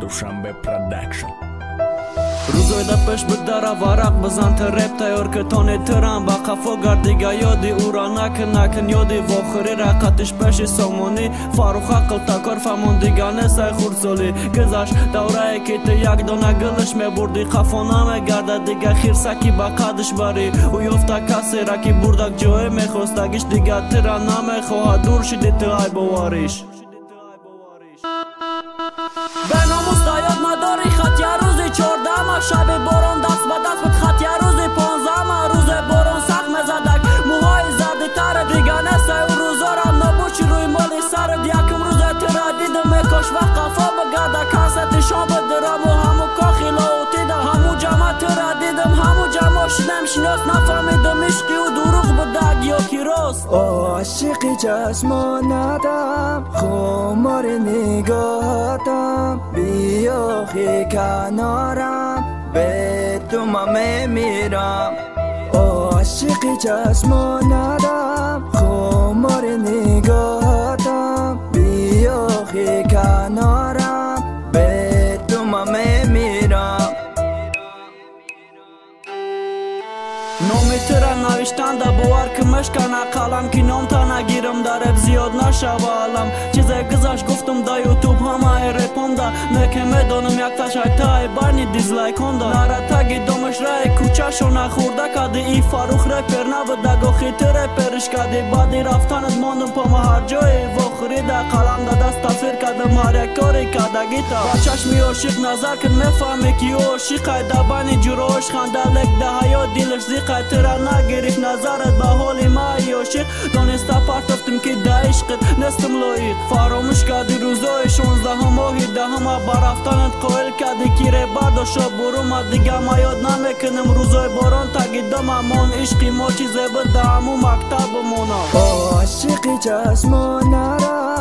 Dushanbe Production. روزای دپش بداره ورق بزن ترپ تیار که تانه ترم با خفا گردیگه یادی او را نکن یادی واخری رقتش پشی سامانی فاروخ عقل تکار فهمون دیگه نسای خورسالی گذشت دوره که تو یک دانه گلش میبردی خفا نمیگرده دیگه خیر سکی با قدش بری او یافته کسی را که بردک جای میخواستگیش دیگه تره نمیخواه دور شدی تو ای باوریش به ناموس داید نداری خط یه روزی 14 شب باران دست به دست بود خط یه روزی 15 روز باران سخت میزدک موهای زردی تر دیگه نسته اون روزا رم نبوشی روی مالی سرد یکم روز تره دیدم میکاش و قفا بگرده کست شام بدرم و همو کاخی لاوتیده همو جمع تره دیدم همو جمع شدم شناس نفهمیدم عشقی و دروغ بدک یا کی راست عاشقی چشمانتم خمار نگاهتم بیا خی کنارم به تو من میمیرم عاشقی چشمانتم خمار نگاهتم بیا خی کنارم به تو من میمیرم نامی تره نوشتن ده باور که مشکنه قلم که نام تا نگیرم در رپ زیاد نشوه علم چیزای گذشت گفتم ده یوتیوب همه رپم ده نکه میدانم یک تشای تای بانی دیزلایک هم ده نره تگی دامش رای کوچه شو نخورده کده ای فاروخ رپر نبوده گاخی تو رپرش کده بعدی رفتنت ماندم پا ما هر جای واخری ده قلم ده دست تصویر کده هر یک کاری کده گیتا با چشمی عاشق نظر کن میفهمی که عاشقه ده بانی جوراش خنده لک ده حیا دیلش زیقه تره نگریف نظرت به حالی ما عاشق دانسته پرتفتم که ده عشقت نستم لایق فراموش کردی روزای 16 ماهی ده همه برفتنت قائل کردی کیره برداشت بروم دیگه ما یاد نمیکنم روزای باران تگیدم امان عشقی ما چیزه بده همو مکتب مونا عاشقی چشمانه را